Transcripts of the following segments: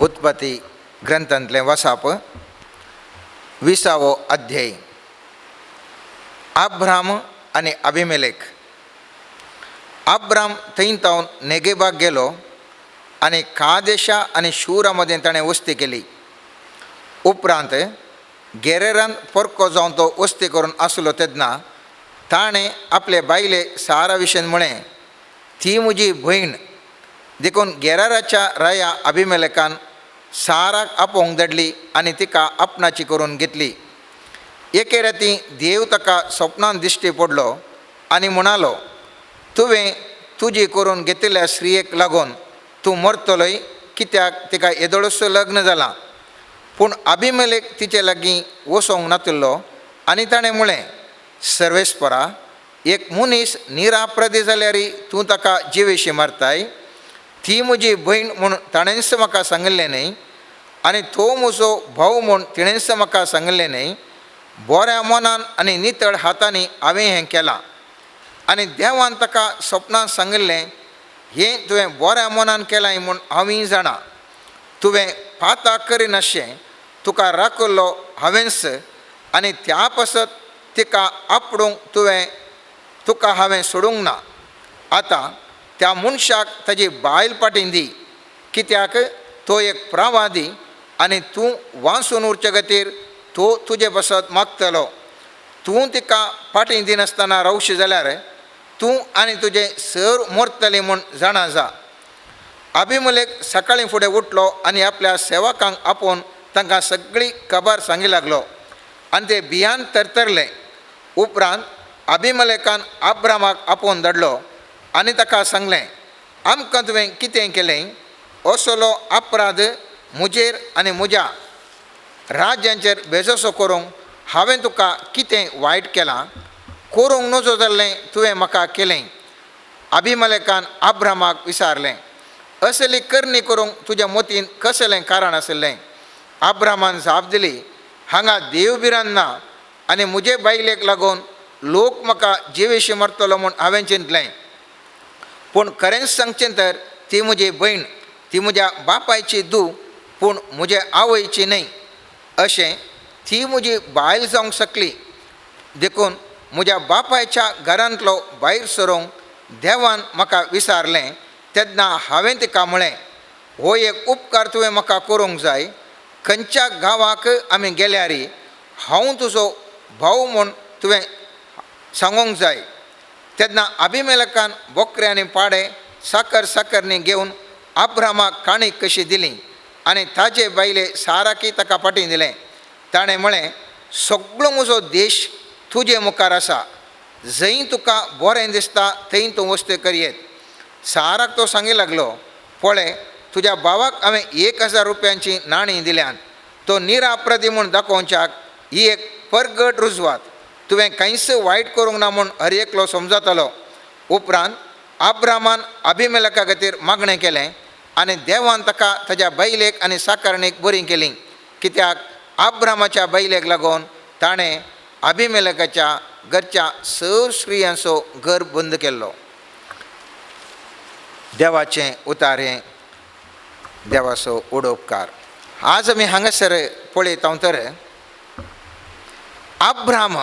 उत्पत्ती ग्रंथांतले वसाप 20वो अध्याय. अब्राम आणि अभिमेलेक. अब्राम थंय जावन नेगेबाक गेलो आणि कादेशा आणि शूरामध्ये ताणें वस्ती केली. उपरांत गेरेरांत परको जावन तो वस्ती करून आसलो तेन्ना ताणें आपले बायले सारा विशयन म्हळें, ती म्हजी भयण. देखून गेराराच्या राया अभिमेलेकान साराक आपोवंक धाडली आनी तिका आपणाची करून घेतली. एके राती देव ताका स्वप्नांत दिश्टी पडलो आनी म्हणालो, तुवें तुजी करून घेतिल्ल्या स्त्रियेक लागून तूं मरतलोय, कित्याक तिका येदोळसो लग्न जालां. पूण अभिमेलेक तिचे लागीं वचोंक नातिल्लो आनी ताणें म्हळें, सर्वेस्परा, एक मनीस निरापराधी जाल्यारय तूं ताका जिवेशी मारताय. ती म्हजी भयण म्हूण ताणेंच म्हाका सांगिल्लें न्हय आनी तो म्हजो भाव म्हूण तिणेंच म्हाका सांगिल्लें न्हय. बऱ्या मनान आनी नितळ हातांनी हांवें हें केलां. आनी देवान ताका स्वप्नांत सांगिल्लें, हें तुवें बऱ्या मनान केलां म्हूण हांवूय जाणा. तुवें पाताक करिनाशें तुका राखलो हांवेंच आनी त्या पासत तिका आपडूंक तुका हांवें सोडूंक ना. आतां त्या मनशाक ताजी बायल पाटीन दी, कित्याक तो एक प्रवादी आनी तूं वाचून उरचे खातीर तो तुजे पासत मागतलो. तूं तिका पाटीन दिनासतना रावशी जाल्यार तूं आनी तुजे सर मरतली म्हूण जाणा जा. अभिमेलेक सकाळीं फुडें उठलो आनी आपल्या सेवकांक आपोवन तांकां सगळी खबर सांगी लागलो आनी ते भियान तरतरले. उपरांत अभिमेलेकान अब्रामाक आपोवन धाडलो आनी ताका सांगलें, आमकां तुवें कितें केलें? असलो अपराध म्हजेर आनी म्हज्या राज्यांचेर बेजसो करूंक हांवें तुका कितें वायट केलां? करूंक नजो जाल्लें तुवें म्हाका केलें. अभिमेलेकान अब्रामाक विचारलें, असली करणी करूंक तुज्या मतीन कसलें कारण आशिल्लें? अब्रामान जाप दिली, हांगा देवबिरान ना आनी म्हजे बायलेक लागून लोक म्हाका जिवेशी मारतलो म्हूण हांवें चिंतलें. पूण खरेंच सांगचें तर ती म्हजी भयण, ती म्हज्या बापायची धूव पूण म्हजे आवयची न्हय. अशें ती म्हजी बायल जावंक शकली. देखून म्हज्या बापायच्या घरांतलो भायर सरोंक देवान म्हाका विचारलें तेन्ना हांवें तिका म्हळें, हो एक उपकार तुवें म्हाका करूंक जाय. खंयच्या गांवाक आमी गेल्यारय हांव तुजो भाव म्हूण तुवें सांगूंक जाय. तेन्ना अभिमेलेकान बोकरे आनी पाडे साकरनी घेवन अब्रामाक काणीक कशी दिली आनी ताजे बायले साराकी ताका पाटीन दिलें. ताणें म्हळें, सगळो म्हजो देश तुजे मुखार आसा. जंय तुका बरें दिसता थंय तूं वस्ती करयेत. साराक तो सांगी लागलो, पळय, तुज्या भावाक हांवें 1000 रुपयांची नाणीं दिल्यात. तो निरापराधी म्हूण दाखोवच्याक ही एक परगट रुजवात. तुवें कांयच वायट करूंक ना म्हूण हर एकलो समजतलो. उपरांत अब्रामान अभिमेलेका खातीर मागणें केलें आनी देवान ताका ताज्या बायलेक आनी साकरणीक बरी केली, कित्याक अब्रामाच्या बायलेक लागून ताणें अभिमेलेकाच्या घरच्या सर स्त्रियांचो घर बंद केल्लो. देवाचें उतार हें देवाचो व्हड उपकार. आज आमी हांगासर पळयता तर अब्राम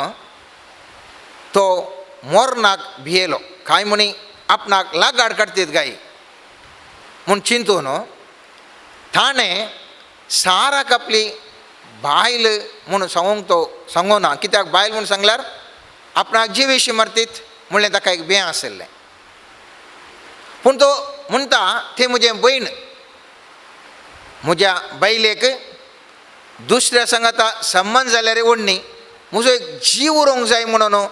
तो मोरनाक भियेलो. कांय म्हणी आपणाक लागाड काडटीत गाय म्हूण चिंतून ताणें साराक आपली बायल म्हूण सांगूंक ना. कित्याक बायल म्हूण सांगल्यार आपणाक जिवेशी मारतीत म्हणलें ताका एक भें आशिल्लें. पूण तो म्हणटा, ती म्हजें भयण, म्हज्या बायलेक दुसऱ्या सांगाता संबंद जाल्यार व्हडणी, म्हजो एक जीव उरोंक जाय म्हणून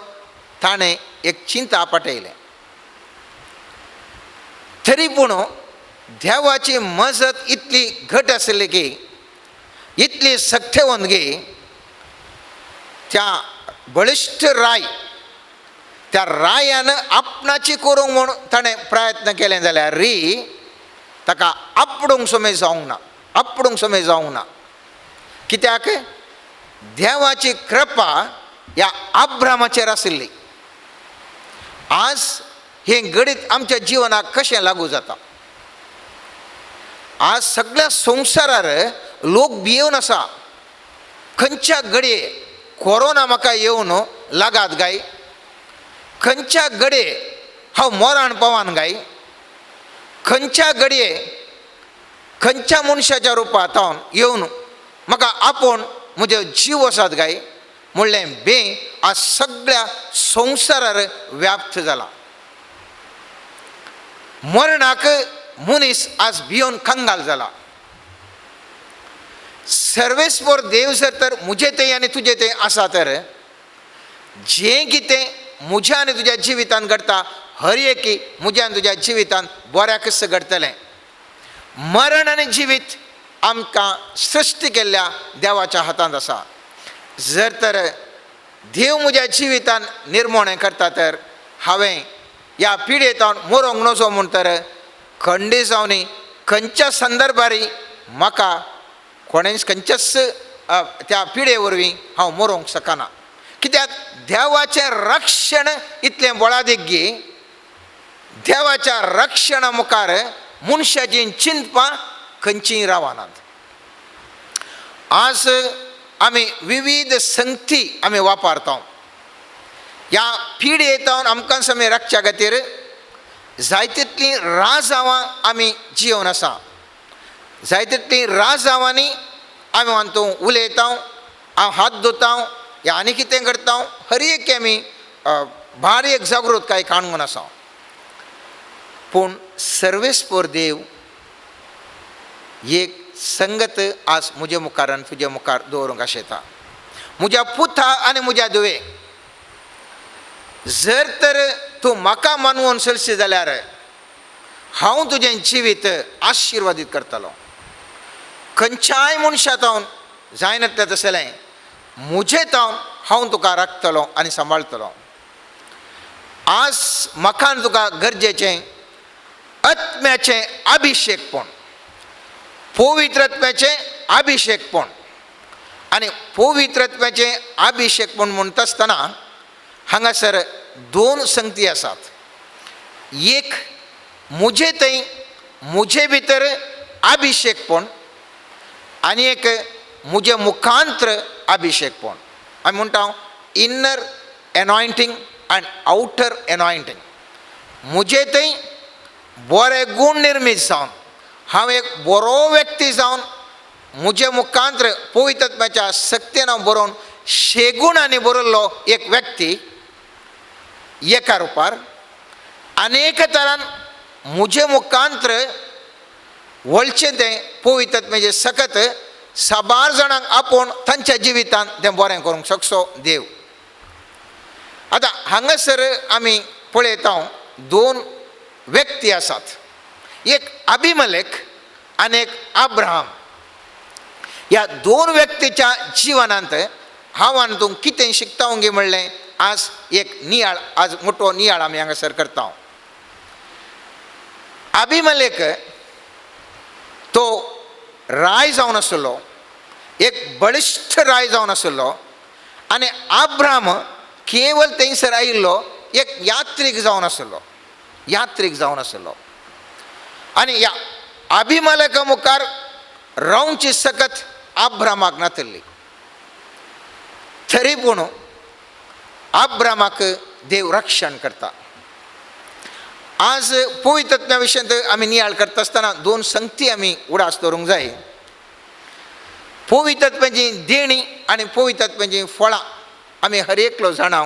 ताणें एक चिंता आपटयलें. तरी पूण देवाची मजत इतली घट आशिल्ली की, इतली सख्यवंतगी, त्या बळिश्ठ राय, त्या रायान आपणाची करूंक म्हूण ताणें प्रयत्न केलें जाल्यार ताका आपडूंक सुमेज जावंक ना. कित्याक देवाची कृपा ह्या अब्रामाचेर आशिल्ली. आज हें घडीत आमच्या जिवनाक कशें लागू जाता? आज सगळ्या संवसारार लोक भियेवन आसा. खंयच्या घडये कोरोना म्हाका येवन लागात गाय, खंयच्या घडये हांव मरण पावान गाय, खंयच्या घडये खंयच्या मनशाच्या रुपांत हांव येवन म्हाका आपूण म्हजो जीव वसात गाय म्हणलें बे आज सगळ्या संवसारार व्याप्त जाला. मरणाक मनीस आज भियोन कंगाल जाला. सर्वेस्पर देव जर तर मुझे ते आनी तुजे ते आसा तर जें कितें म्हज्या आनी तुज्या जिवितान घडटा हर एकी म्हज्या आनी तुज्या जिवितान बऱ्याकच घडतलें. मरण आनी जिवीत आमकां सृश्टी केल्ल्या देवाच्या हातांत आसा. जर तर देव म्हज्या जिवितान निर्मोणें करता तर हांवें ह्या पिडेंत मरोंक नजो म्हूण तर खंडी जावनी खंयच्या संदर्भारी म्हाका कोणेंच खंयच्याच त्या पिडे वरवीं हांव मरोंक शकना. कित्याक देवाचें रक्षण इतलें बोळादीक गी, देवाच्या रक्षणा मुखार मनशाची चिंतपां खंयचींय रावनात. आज आमी विविध संगती आमी वापरता. ह्या पिडेंतावन आमकां समे राखच्या खातीर जायतींतलीं राजांवां आमी जियोन आसा. जायतींतलीं राजांवांनी आमी वांतू उलयता, हांव हात धुता, या आनी कितें करता, हर एक आमी भारी एक जागृतकाय काणून आसा. पूण सर्वेस्पर देव एक संगत आज म्हजे मुखार आनी तुजे मुखार दवरूंक आशेता. म्हज्या पुता आनी म्हज्या धुवे, जर तर तूं म्हाका मानवून चलशी जाल्यार हांव तुजें जिवीत आशिर्वादीत करतलो. खंयच्याय मनशांत हांव जायनातलें तसलें म्हजें तावन हांव तुका राखतलो आनी सांबाळटलो. आज म्हाका आनी तुका गरजेचें आत्म्याचें अभिशेकपण, पवित्रत्वाचें अभिशेकपण. आनी पवित्रत्वाचें अभिशेकपण म्हणटा आसतना हांगासर दोन संगती आसात. एक म्हजे थंय म्हजे भितर अभिशेकपण आनी एक म्हजे मुखांत्र अभिशेकपण. आमी म्हणटा इन्नर एनॉयंटींग आनी आउटर एनॉयंटींग. म्हजे थंय बरे गूण निर्मीत जावन हांव एक बरो व्यक्ती जावन म्हजे मुखांत्र पवित्रत्वाच्या शक्तीन हांव बरोवन शेगुणांनी बरयल्लो एक व्यक्ती एका रुपार, अनेक तरान म्हजे मुखांत्र वळचें तें पवित्रत्वाचें सकत साबार जाणांक आपूण तांच्या जिवितान तें बरें करूंक शकचो देव. आतां हांगासर आमी पळयता दोन व्यक्ती आसात. एक अभिमलेख आनी एक अब्राहम. ह्या दोन व्यक्तीच्या जिवनांत हांव आनी तूं कितें शिकता गे म्हणलें आज एक नियाळ, आज मोठो नियाळ आमी हांगासर करता. अभिमलेख तो राय जावन आसलो, एक बळिश्ठ राय जावन आसलो. आनी अब्राहम केवल थंयसर आयिल्लो एक यात्रीक जावन आसलो, यात्रीक जावन आसलो. आनी ह्या अभिमलेखा मुखार रावची सकत अब्राहमाक नातल्ली. तरी पूण अब्राहमाक देव रक्षण करता. आज पवित्रत्वा विशयांत आमी नियाळ करता आसतना दोन संगती आमी उडास दवरूंक जाय. पवित्रत्वाची देणी आनी पवित्रत्वाची फळां. आमी हर एकलो जाणां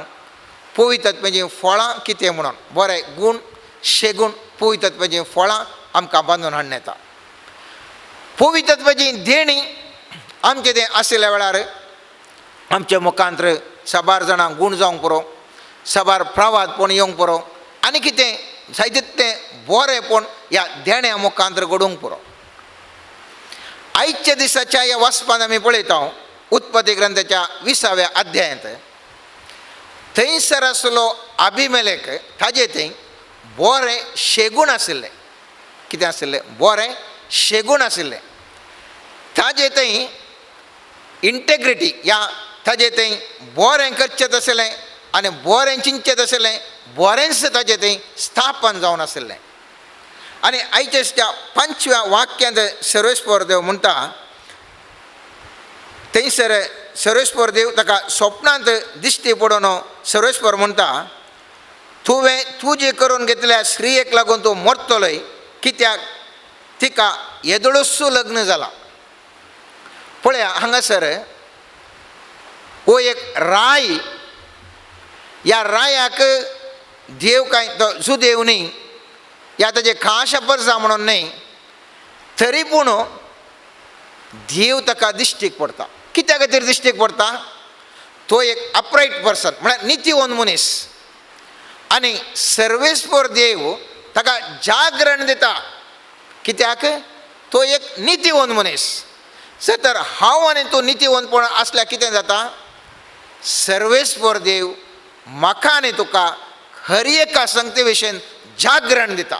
पवित्रत्वाची फळां कितें म्हणून बरें गूण शेगूण पवित्रत्वाची फळां आमकां बांदून हाडून येता. पवित्रत्वाची देणी आमचें तें आशिल्ल्या वेळार आमच्या मुखांत्र साबार जाणांक गूण जावंक पुरो, साबार प्रवादपण येवंक पुरो, आनी कितें जायतें बरेंपण ह्या देण्या मुखांत्र घडोवंक पुरो. आयच्या दिसाच्या ह्या वाचपान आमी पळयता उत्पत्ती ग्रंथाच्या 20व्या अध्यायांत थंयसर आसलो अभिमेलेक, ताजे थंय बरें शेगूण आशिल्लें. कितें आशिल्लें? बरें शेगूण आशिल्लें. ताजे थंय इंटेग्रिटी ह्या ताजे थंय बरें करचें आशिल्लें आनी बरें चिंतचें आशिल्लें, बरेंच ताजें थंय स्थापन जावन आशिल्लें. आणि आयच्या 5व्या वाक्यांत सर्वेस्पर देव म्हणटा, थंयसर सर्वेस्पर देव ताका स्वप्नांत दिश्टी पडून सर्वेस्पर म्हणटा, तुवें तुजें करून घेतल्या स्त्रियेक लागून तूं मरतलोय, कित्याक तिका येदोळसू लग्न जाला. पळया हांगासर हो एक राय, ह्या रायाक देव कांय तो जुदेव न्ही, या ताजे खाशा परसा म्हणून न्ही, तरी पूण देव ताका दिश्टीक पडटा. कित्या खातीर दिश्टीक पडटा? तो एक अपरायट पर्सन, म्हळ्यार नितीवंत मनीस, आनी सर्वेस्पर देव ताका जागरण दिता. कित्याक? तो एक नितीवंत मनीस. जर तर हांव आनी तूं नितीवंतपण आसल्यार कितें जाता? सर्वेस्पर देव म्हाका आनी तुका खरी एका संगते विशयीन जागरण दिता.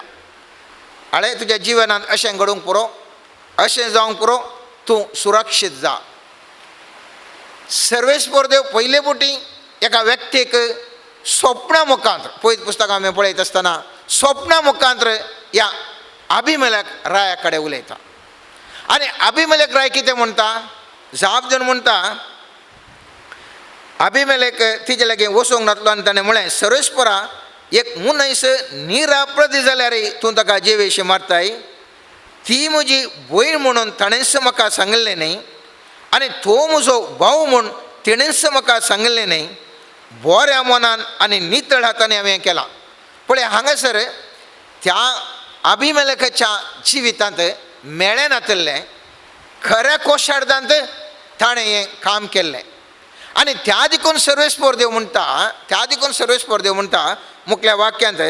आळे तुज्या जिवनांत अशें घडोवंक पुरो, अशें जावंक पुरो, तूं सुरक्षीत जा. सर्वेस्पर देव पयले फावटी एका व्यक्तीक स्वप्ना मुखांतर, पयत पुस्तकां आमी पळयत आसतना स्वप्ना मुखांतर ह्या अभिमेलेक राया कडेन उलयता. आनी अभिमेलेक राय कितें म्हणटा? जाप दिवन म्हणटा, अभिमेलेक तिजे लागीं वचूंक नासलो आनी ताणें म्हळें, सर्वेस्परा, एक मनीस निरापराधी जाल्यारय तूं ताका जिवेशी मारताय. ती म्हजी भयण म्हणून ताणेंच म्हाका सांगलें न्ही, आनी तो म्हजो भाव म्हूण तिणेंच म्हाका सांगलें न्ही. बऱ्या मनान आनी नितळ हातांनी हांवें केलां. पळय हांगासर त्या अभिमेलेकाच्या जिवितांत मेळ्ळें नासलें, खऱ्या कोशार्दांत ताणें हें काम केल्लें. आनी त्या देखून सर्वेस्पर देव म्हणटा, मुखल्या वाक्यांत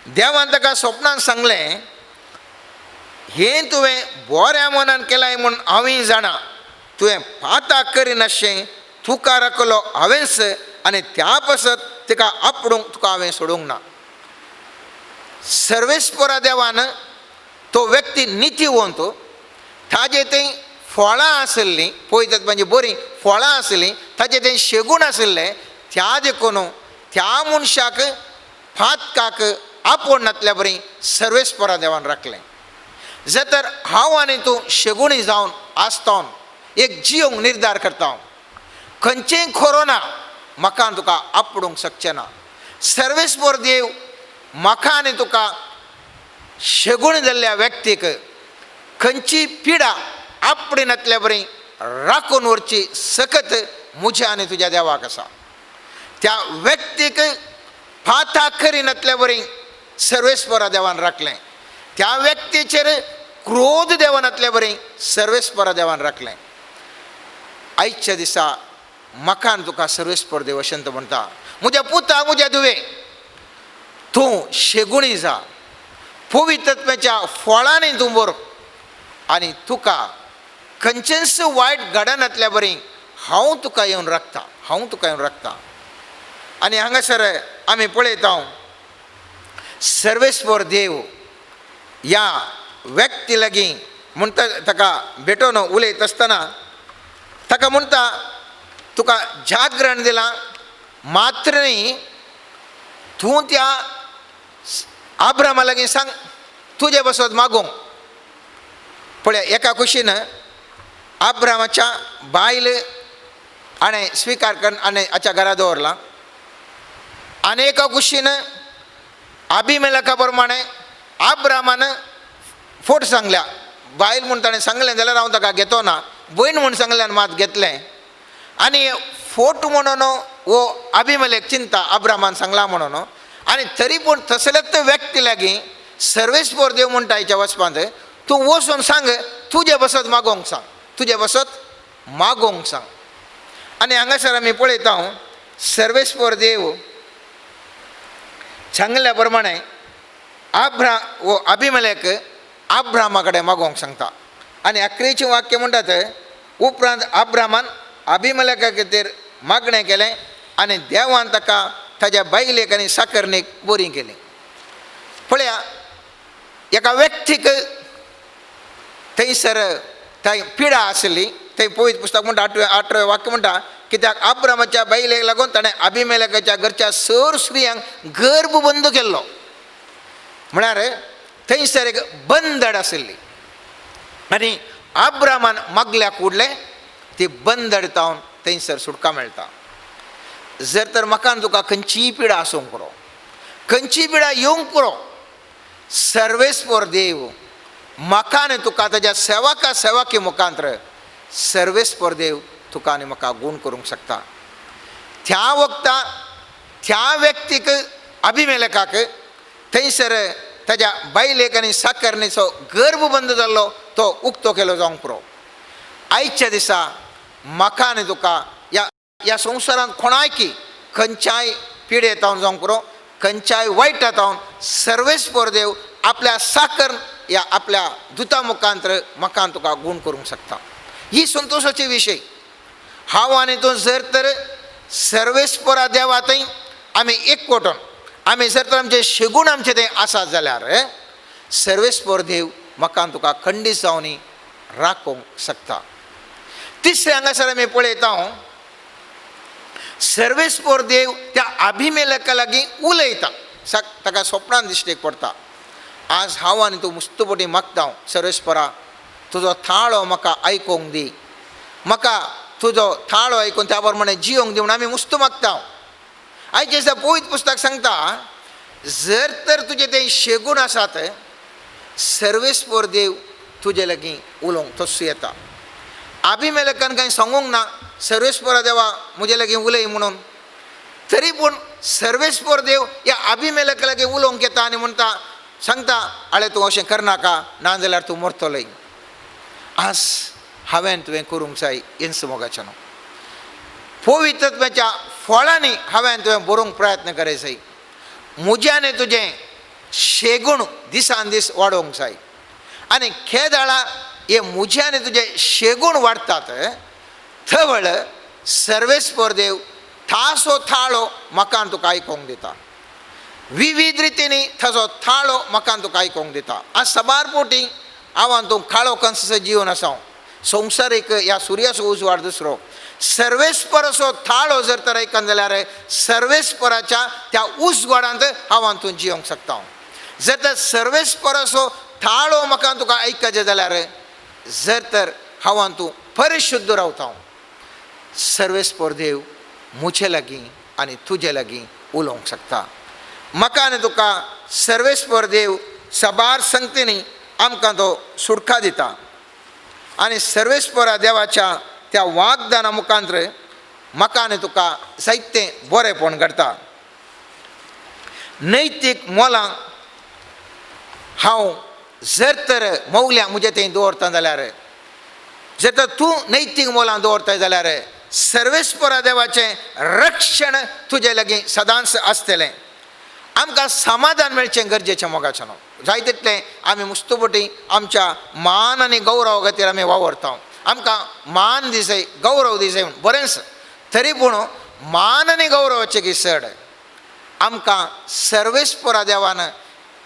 देवान ताका स्वप्नांत सांगलें, हें तुवें बऱ्या मनान केलाय म्हूण हांवें जाणा. तुवें पाताक करिनाशें तुका राखलो हांवेंच, आनी त्या पासत तिका आपडूंक तुका हांवें सोडूंक ना. सर्वेस्परा देवान तो व्यक्ती नितीवंत, ताजे थंय फळां आसलीं, पळयतात म्हणजे बरीं फळां आसलीं, ताजे थंय शेगूण आसले, त्या देखून त्या मनशाक फातकाक आपोवन नातल्या बरीं सर्वेस्परा देवान राखलें. जर तर हांव आनी तूं शेगुणी जावन आसतावन एक जियोंक निर्धार करता, खंयचेंय खरो ना, म्हाका आनी तुका आपडूंक शकचें ना. सर्वेस्पर देव म्हाका आनी तुका शेगूण जाल्ल्या व्यक्तीक खंयची पिडा आपडी नातल्या बरी राखून व्हरची सकत म्हज्या आनी तुज्या देवाक आसा. त्या व्यक्तीक फाता खरी नातल्या बरी सर्वेस्परा देवान राखलें. त्या व्यक्तीचेर क्रोध देवानातल्या बरी सर्वेस्परा देवान राखलें. आयच्या दिसा म्हाका आनी तुका सर्वेस्पर देव अशें म्हणटा, म्हज्या पुता, म्हज्या दुवे, तूं शेगुणी जा, पवित्रत्वाच्या फळांनी तूं भर, आनी तुका खंयचेंच वायट घडनातल्या बरी हांव तुका येवन राखता. आनी हांगासर आमी पळयता सर्वेस्पर देव ह्या व्यक्ती लागीं म्हणटा, ताका भेटोवन उलयत आसतना ताका म्हणटा, तुका जागरण दिलां, मात्र न्ही तूं त्या आब्रामा लागीं सांग तुजे बसत मागोवंक. पळय एका कुशीन आब्रामाच्या बायल हाणें स्विकार करून आनी हाच्या घरा दवरला, आनी एका कुशीन अभिमेलेका प्रमाणे आब्रामान फोट सांगल्या. बायल म्हूण ताणें सांगलें जाल्यार हांव ताका घेतो ना, भयण म्हूण सांगल्यान मात घेतलें. आनी फोट म्हणून वो अभिमेलेक चिंता आब्रामान सांगला म्हणून. आनी तरी पूण तसलेच व्यक्ती लागीं सर्वेस्पर देव म्हणटा हेच्या वचपांत, तूं वचून सांग तुजे बसत मागोवंक सांग. आनी हांगासर आमी पळयता सर्वेस्पर देव सांगल्या प्रमाणे वो अभिमेलेक आब्रामा कडेन मागोवंक सांगता. आनी 11वें वाक्य म्हणटात, उपरांत आब्रामान अभिमेलेका खातीर मागणें केलें, आनी देवान ताका ताज्या बायलेक आनी साकरणेक बरी केली. पळया एका व्यक्तीक थंयसर थंय पिडा आसली. थंय पवित्र पुस्तक म्हणटा 8वें वाक्य म्हणटा, कित्याक आब्रामाच्या बायलेक लागून ताणें अभिमेलेकाच्या घरच्या सर स्त्रियांक गर्भ बंद केल्लो. म्हळ्यार थंयसर एक बंदड आशिल्ली आनी अब्रामान मागल्या कुडले ती बंदड तावन थंयसर सुटका मेळटा. जर तर म्हाका तुका खंयचीय पिडा आसूंक पुरो, खंयचीय पिडा येवंक पुरो, सर्वेस्पर देव म्हाका आनी तुका ताज्या सेवका सेवकी मुखांतर सर्वेस्पर देव तुका आनी म्हाका गूण करूंक शकता. त्या वक्ता त्या व्यक्तीक अभिमेलकाक थंयसर ताज्या बायलेक आनी साकरणेचो गर्भ बंद जाल्लो तो उक्तो केलो जावंक पुरो. आयच्या दिसा म्हाका आनी तुका ह्या संवसारांत कोणायकी खंयच्याय पिडे तावन जावंक पुरो, खंयच्याय वायटा तावन सर्वेस्पर देव आपल्या साकर्ण या आपल्या दुता मुखांतर म्हाका आनी तुका गूण करूंक शकता. ही संतोशाची विशय. हांव आनी तूं जर तर सर्वेस्परा देवातय आमी एकवटून आमी जर तर आमचे शेगूण आमचे थंय आसात जाल्यार सर्वेस्पर देव म्हाका आनी तुका खंडीत जावनी राखोवंक शकता. तिसरे हांगासर आमी पळयता सर्वेस्पर देव त्या अभिमेलका लागीं उलयता. ताका स्वप्नान दिश्टेक पडटा. आज हांव आनी तूं मुस्तपटी मागता सर्वेस्परा तुजो थाळो म्हाका आयकोंक दी, म्हाका तुजो थाळो आयकून त्या प्रमाणे जियोंक दी म्हूण आमी मुस्त मागता. आयच्या दिसा पवित्र पुस्तक सांगता जर तर तुजे ते शेगूण आसात सर्वेस्पर देव तुजे लागीं उलोवंक तसो येता. अभिमेलकान कांय सांगूंक ना सर्वेस्परा देवा म्हजे लागीं उलय म्हणून, तरी पूण सर्वेस्पर देव ह्या अभिमेलका लागीं उलोवंक येता आनी म्हणटा सांगता आळे तूं अशें करनाका नाजाल्यार तूं मरतलोय. आज हांवें तुवें करूंक जाय येन्स मोगाच्यान पवित्रत्वाच्या फळांनी हांवें तुवें बरोवंक प्रयत्न करूंक जाय. म्हजें आनी तुजें शेगूण दिसान दीस वाडोवंक जाय. आनी खेदाळा हे म्हजें आनी तुजें शेगूण वाडटात थवळ सर्वेस्पर देव थासो थाळो म्हाका आनी तुका आयकोंक दिता. विविध रितीनी ताजो थाळो म्हाका आनी तुका आयकोंक दिता. आज सबार पोटी हांव आनी तूं खाळो कंस जीवन आसा संवसारीक ह्या सुर्याचो उजवाड दुसरो सर्वेस्पराचो थाळो जर तर आयकन जाल्यार सर्वेस्पराच्या त्या उजवाडांत हांव आनी तूं जियोंक शकता. जर तर सर्वेस्पराचो थाळो म्हाका आनी तुका आयकचें जाल्यार जर तर हांव आनी तूं परिशुद्ध रावता सर्वेस्पर देव म्हजे लागीं आनी तुजे लागीं उलोवंक शकता. म्हाका आनी तुका सर्वेस्पर देव सबार संगतींनी आमकां तो सुटका दिता आनी सर्वेस्परा देवाच्या त्या वागदाना मुखांतर म्हाका आनी तुका जायतें बरेंपण घडटा. नैतीक मोलां हांव जर तर मौल्यां म्हजे थंय दवरता जाल्यार जर तर तूं नैतीक मोलां दवरता जाल्यार सर्वेस्परा देवाचें रक्षण तुजे लागीं सदांच आसतलें. आमकां समाधान मेळचें गरजेचें मोगाच्यान. जाय तितलें आमी मुस्तपटी आमच्या मान आनी गौरवा खातीर आमी वावरता. आमकां मान दी जाय गौरव दी जाय म्हूण बरेंच, तरी पूण मान आनी गौरवाचे किसड आमकां सर्वेस्परा देवान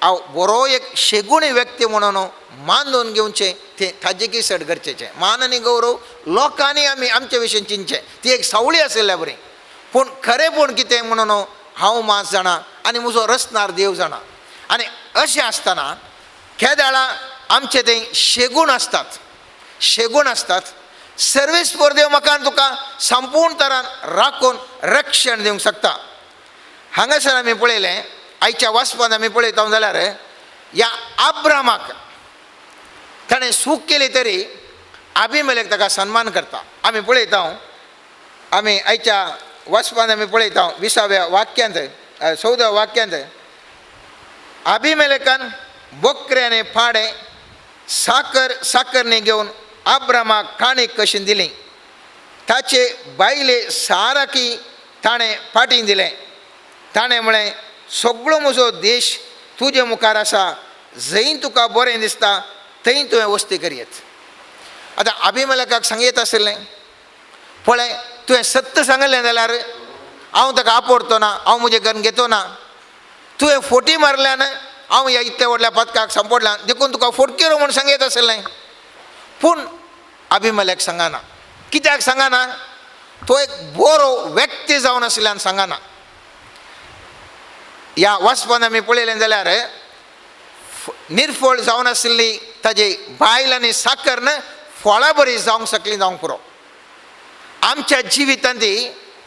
हांव बरो एक शेगुणी व्यक्ती म्हणून मानून घेवचें तें ताजे किसड गरजेचें. मान आनी गौरव लोकांनी आमी आमचे विशयी चिंतचें ती एक सावळी आसल्यार बरी, पूण खरेंपण कितें म्हणून हांव मात जाणा आनी म्हजो रचणार देव जाणा. आनी अशें आसतना खेदाळा आमचे थंय शेगूण आसतात, शेगूण आसतात. सर्वेस्पर देव म्हाका आनी तुका संपूर्ण तरान राखून रक्षण दिवंक शकता. हांगासर आमी पळयलें आयच्या वाचपांत आमी पळयता जाल्यार ह्या अब्रामाक ताणें सूख केली तरी अभिमेलेक ताका सन्मान करता. आमी पळयता आमी आयच्या वाचपांत आमी पळयता 20व्या वाक्यांत 14व्या वाक्यांत अभिमेलेकान बोकरे आनी पाडे साकरणी घेवन अब्रामाक काणीक कशी दिली. ताचे बायले साराकी ताणें फाटीं दिलें. ताणें म्हळें सगळो म्हजो देश तुजे मुखार आसा, जंय तुका बरें दिसता थंय तुवें वस्ती करीत. आतां अभिमेलेकाक सांगीत आशिल्लें पळय तुवें सत्य सांगलें जाल्यार हांव ताका आपोडतो ना, हांव म्हजें घर घेतो ना. तुवें फोटी मारल्यान हांव ह्या इतल्या व्हडल्या पदकाक सांपडलां देखून तुका फोटकेरो म्हूण सांगीत आशिल्लें. पूण अभिमेलेक सांगना. कित्याक सांगना? तो एक बरो व्यक्ती जावन आशिल्ल्यान सांगना. ह्या वाचपान आमी पळयलें जाल्यार निर्फळ जावन आशिल्ली ताजी बायल आनी साकर फळां बरी जावंक शकली जावंक पुरो. आमच्या जिवितांत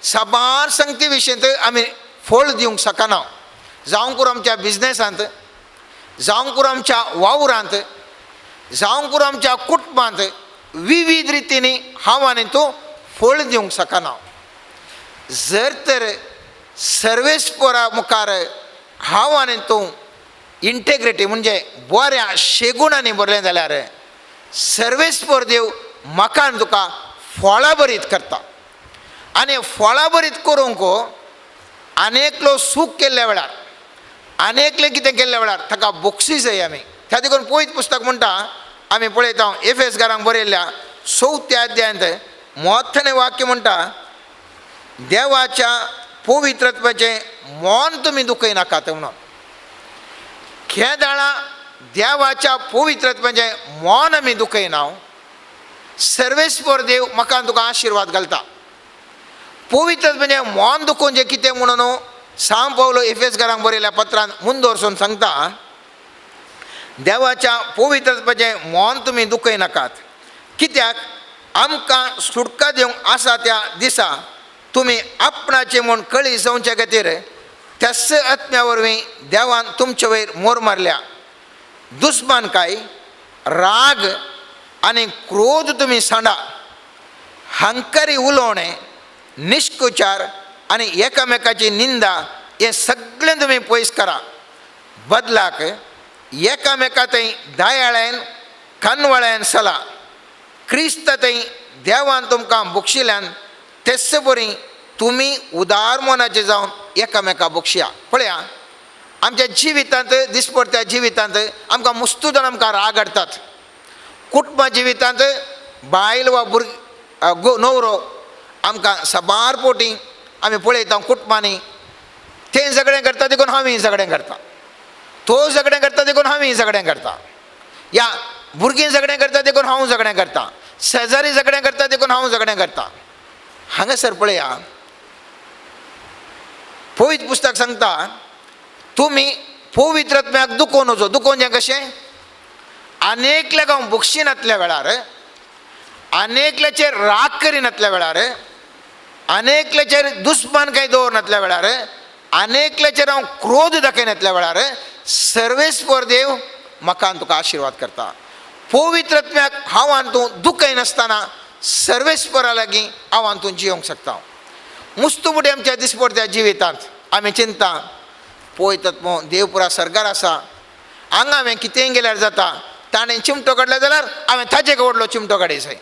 साबार संगती विशयींत आमी फळ दिवंक शकना. जावंक पुरो आमच्या बिजनेसांत, जावंक पुरो आमच्या वावरांत, जावंक पुरो आमच्या कुटुंबांत विविध रितींनी हांव आनी तूं फळ दिवंक शकना. जर तर सर्वेस्परा मुखार हांव आनी तूं इंटेग्रिटी म्हणजे बऱ्या शेगुणांनी बरलें जाल्यार सर्वेस्पर देव म्हाका आनी तुका फळां बरीत करता. आनी फळां बरीत करूंक अनेकलो सूख केल्ल्या वेळार, अनेकले कितें केल्ल्या वेळार ताका बक्षीस जाय. आमी त्या देखून पयत पुस्तक म्हणटा, आमी पळयता एफेसकारांक बरयल्ल्या 4थ्या अध्यायांत मोठ्ठें वाक्य म्हणटा, देवाच्या पवित्रत्वाचें मोन तुमी दुखय नाकात म्हणून. खेदाळा देवाच्या पवित्रत्वाचें मोन आमी दुखयना. सर्वेस्पर देव म्हाका तुका आशिर्वाद घालता. पवित्रत्वाचें मोन दुखोवन जें कितें म्हणून सांव पावलो एफेसकारांक बरयल्ल्या पत्रांत मुंद वरसून सांगता, देवाच्या पवित्रत्वाचें मोन तुमी दुखय नाकात, कित्याक आमकां सुटका दिवंक आसा त्या दिसा तुमी आपणाचे म्हूण कळी जावचे खातीर त्याच आत्म्या वरवीं देवान तुमचे वयर मोर मारल्या. दुस्मानकाय, राग आनी क्रोध तुमी सांडा. हंकारी उलोवणें, निश्कुचार आनी एकामेकाची निंदा हें सगळें तुमी पयस करा. बदलाक एकामेका थंय दयाळेन कनवळेन चला. क्रिस्त थंय देवान तुमकां बक्षिल्ल्यान तेच बरी तुमी उदार मनाचे जावन एकामेका बक्षया. पळया, आमच्या जिवितांत, दिसपट्ट्या जिवितांत आमकां मुस्तुदान आमकां राग हाडटात. कुटुंबा जिवितांत बायल वा न्हवरो आमकां साबार पोटी आमी पळयता कुटुंबांनी तें झगडें करता देखून हांवूय झगडें करता, तो झगडें करता देखून हांवूय झगडें करता, या भुरगीं झगडें करता देखून हांव झगडें करता, शेजारी झगडें करता देखून हांव झगडें करता. हांगासर पळया, पवित्र पुस्तक सांगता, तुमी पवित्रत्म्याक दुखोवन वचो. दुखोवन जें कशें, अनेकल्याक हांव बक्षिनातल्या वेळार, अनेकल्याचेर राग करिनातल्या वेळार, अनेकल्याचेर दुस्मानकाय दवरनातल्या वेळार, अनेकल्याचेर हांव क्रोध दाखयनातल्या वेळार सर्वेस्पर देव म्हाका आनी तुका आशिर्वाद करता. पवित्रत्म्याक हांव आनी तूं दुखय नासतना सर्वेस्परा लागीं हांव आनी तूं जियोंक शकता. मुस्तुमुटी आमच्या दिसपट्ट्या जिवितांत आमी चिंता, पळयतात देव पुरा सर्गार आसा, हांगा हांवें कितेंय गेल्यार जाता. ताणें चिमटो काडलो जाल्यार हांवें ताचे व्हडलो चिमटो काडयसय.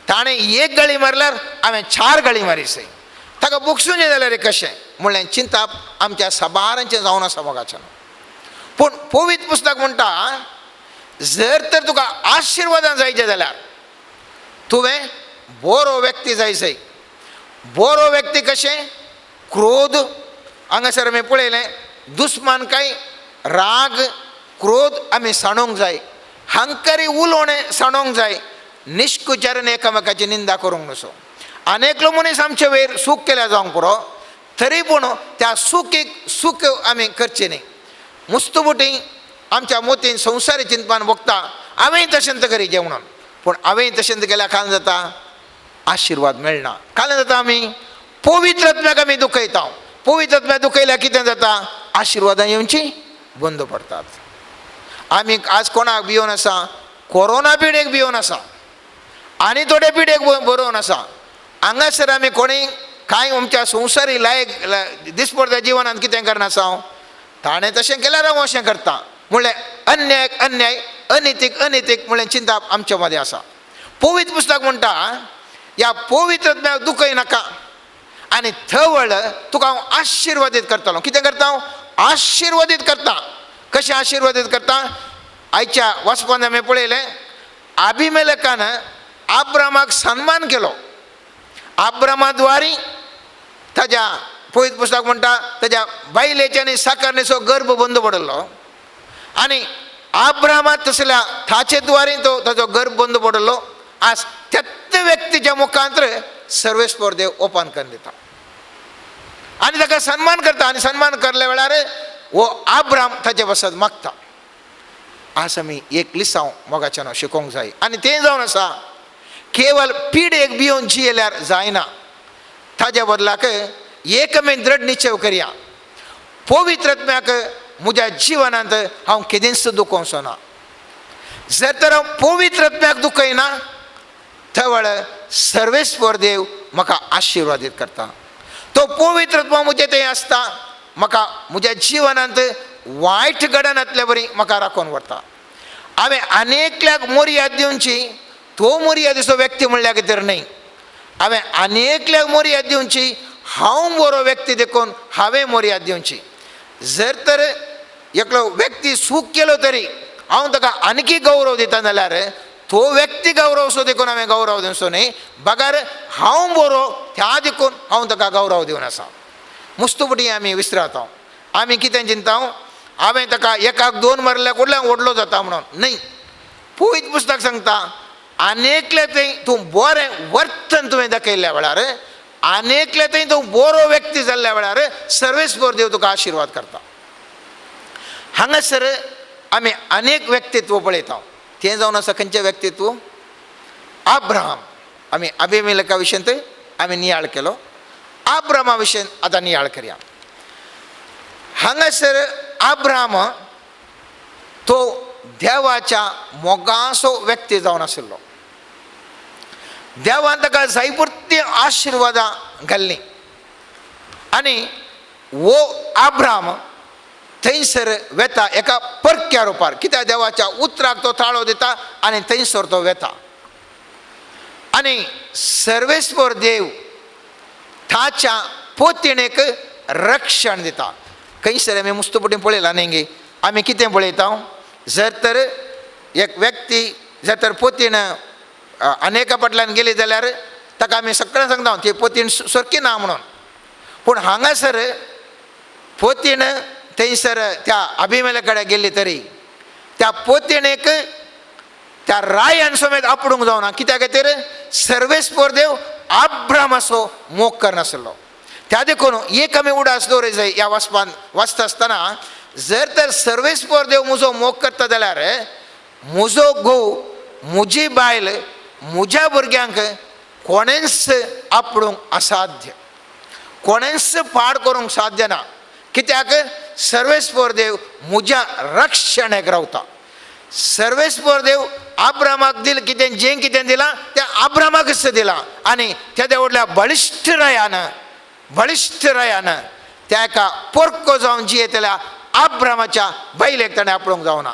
ताणें एक गळी मारल्यार हांवें 4 गळी मारिसय. ताका बक्षूंचें जाल्यार कशें म्हणलें चिंताप आमच्या साबारांचें जावन आसा मोगाचें. पूण पवित्र पुस्तक म्हणटा, जर तर तुका आशिर्वादां जायचें जाल्यार तुवें बरो व्यक्ती जायसय. बरो व्यक्ती कशें, क्रोध, हांगासर आमी पळयलें, दुस्मानकाय, राग, क्रोध आमी साणोवंक जाय. हंकारी उलोवणें साणोवंक जाय. निश्कुचारान एकामेकाची निंदा करूंक नसो. अनेकलो मनीस आमचे वयर सूख केल्या जावंक पुरो, तरी पूण त्या सुखीक सूख आमी करचें न्ही. मुस्तमुटी आमच्या मोतीन संवसारी चिंतपान बघता हांवें तशेंच करीचें म्हणून. पूण हांवें तशेंच केल्यार काय जाता, आशिर्वाद मेळना. काय जाता, आमी पवित्रत्म्याक आमी दुखयता. पवित्रत्म्याक दुखयल्यार कितें जाता, आशिर्वादां येवची बंद पडटात. आमी आज कोणाक भियोन आसा, कोरोना पिडेक भियोन आसा, आनी थोडे पिडेक बरोवन आसा. हांगासर आमी कोणी कांय आमच्या संवसारी लायक दिसपट्ट्या जिवनांत कितें करना आसा, ताणें तशें केल्यार हांव अशें करता म्हणलें अन्याय अन्याय, अनितीक अनितीक म्हणलें चिंताप आमच्या मदें आसा. पवित्र पुस्तक म्हणटा, ह्या पवित्रत्म्याक दुखय नाका आनी थवळ तुका हांव आशिर्वादीत करतलो. कितें करता, हांव आशिर्वादीत करता. कशें आशिर्वादीत करता, आयच्या वचपान आमी पळयलें, अभिमेलेकान आब्रामाक सन्मान केलो. आब्रामा द्वारी ताज्या पवित्र पुस्तक म्हणटा ताज्या बायलेचे आनी साकारनेचो गर्भ बंद पडलो. आनी आब्रामा तसल्या थाचे द्वारी तो ताजो गर्भ बंद पडलो. आज त्याच व्यक्तीच्या मुखांतर सर्वेस्पर देव ओपन करून दिता आनी ताका सन्मान करता. आनी सन्मान करल्या वेळार वो आब्राम ताचे वसत मागता. असं मी एक लिसांव मोगाच्यान शिकोवंक जाय. आनी तें जावन आसा केवल पिडेक भिवन जियेल्यार जायना, ताज्या बदलाक एक आमी दृढ निश्चय करया, पवित्र आत्म्याक म्हज्या जिवनांत हांव केदेंच दुखोवचो ना. जर तर हांव पवित्र आत्म्याक दुखयना थवळ सर्वेस्वर देव म्हाका आशिर्वादीत करता. तो पवित्र आत्मा म्हजे थंय आसता, म्हाका म्हज्या जिवनांत वायट घडणांतल्या बरी म्हाका राखून व्हरता. हांवें अनेकल्याक मर्याद दिवची, तो मर्यादेचो व्यक्ती म्हणल्यार कितें न्ही. हांवें अनेकल्याक मर्याद दिवची, हांव बरो व्यक्ती देखून हांवें मर्याद दिवची. जर तर एकलो व्यक्ती चूक केलो तरी हांव ताका आणखी गौरव दिता जाल्यार तो व्यक्ती गौरव सो देखून हांवें गौरव दिवचो न्ही, बगार हांव बरो त्या देखून हांव ताका गौरव दिवन आसा. मुस्तुपटी आमी विसराता. आमी कितें चिंता, हांवें ताका एकाक 2 मारल्या कडल्यान व्हडलो जाता म्हणून. न्ही, पवित्र पुस्तक सांगता अनेकले थंय तूं बरें वर्तन तुवें दाखयल्ल्या वेळार, अनेकले थंय तूं बरो व्यक्ती जाल्ल्या वेळार सर्वेस्वर देव तुका आशिर्वाद करता. हांगासर आमी अनेक व्यक्तित्व पळयता. तें जावन आसा खंयचें व्यक्तित्व? अब्राहम. आमी अभिमेलेका विशयंत आमी नियाळ केलो, अब्राहमा विशयी आतां नियाळ करया. हांगासर अब्राहम तो देवाच्या मोगाचो व्यक्ती जावन आशिल्लो. देवान ताका जायपुरती आशिर्वादां घाल्लीं आनी वो अब्राहम थंयसर वेता एका परक्या रुपार, कित्याक देवाच्या उतराक तो ताळो दिता आनी थंयसर तो वेता. आनी सर्वेस्वर देव ताच्या पोतिणेक रक्षण दिता. खंयसर आमी मुस्तुपटीन पळयलां न्ही, आमी कितें पळयता, जर तर एक व्यक्ती जर तर पोतीन अनेका फाटल्यान गेली जाल्यार ताका आमी सगळें सांगता ती पोतीन सारकी ना म्हणून. पूण हांगासर पोतीन थंयसर त्या अभिमेलेकडे गेली तरी त्या पोतिणेक त्या रायान समेत आपणूंक जावना. कित्याक खातीर सर्वेस्वर देव अब्राहमाचो मोग करनासलो. त्या देखून एक आमी उडास दवरूंक जाय ह्या वाचता आसतना, जर तर सर्वेस्वर देव म्हजो मोग करता जाल्यार म्हजो घोव, म्हजी बायल, म्हज्या भुरग्यांक कोणेंच आपणूंक असाध्य, कोणेंच पाड करूंक साध्य ना. कित्याक सर्वेस्वर देव म्हज्या रक्षणेक रावता. सर्वेस्वर देव अब्राहमाक दिलें, कितें जें कितें दिलां तें अब्राहमाकच दिलां. आनी त्या व्हडल्या बळिश्ठ रायान त्या एका पोरको जावन जियेतल्या अब्राहमाच्या बैलेक ताणें आपणूंक जावना.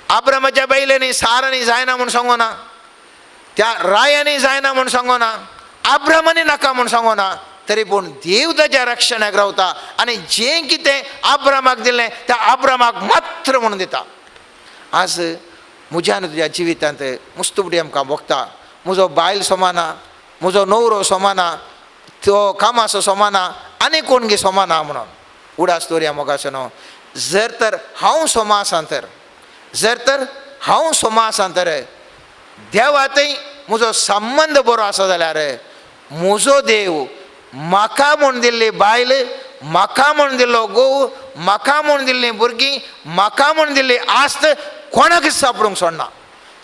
अब्राहमाच्या बैलेनी सारांनी जायना म्हूण सांगो ना, त्या रायांनी जायना म्हूण सांगो ना, अब्राहमानी नाका म्हूण सांगो ना, तरी पूण देव ताच्या रक्षणाक रावता आनी जें कितें अब्राहमाक दिलें तें अब्राहमाक मात्र म्हणून दिता. आज म्हज्या आनी तुज्या जिवितांत मुस्तुपटी आमकां भोगता. म्हजो बायल सोमाना, म्हजो न्हवरो सोमाना, तो कामाचो सोमाना, आनी कोण गे सोमाना म्हणून उडास दवरया मोगाचो न्हू. जर तर हांव सोमा आसां तर, जर तर हांव सोमा आसां तर देवातय म्हजो संबंद बरो आसा जाल्यार म्हजो देव म्हाका म्हूण दिल्ली बायल, म्हाका म्हूण दिल्लो घोव, म्हाका म्हूण दिल्लीं भुरगीं, म्हाका म्हूण दिल्ली आस्त कोणाकच सापडूंक सोडना.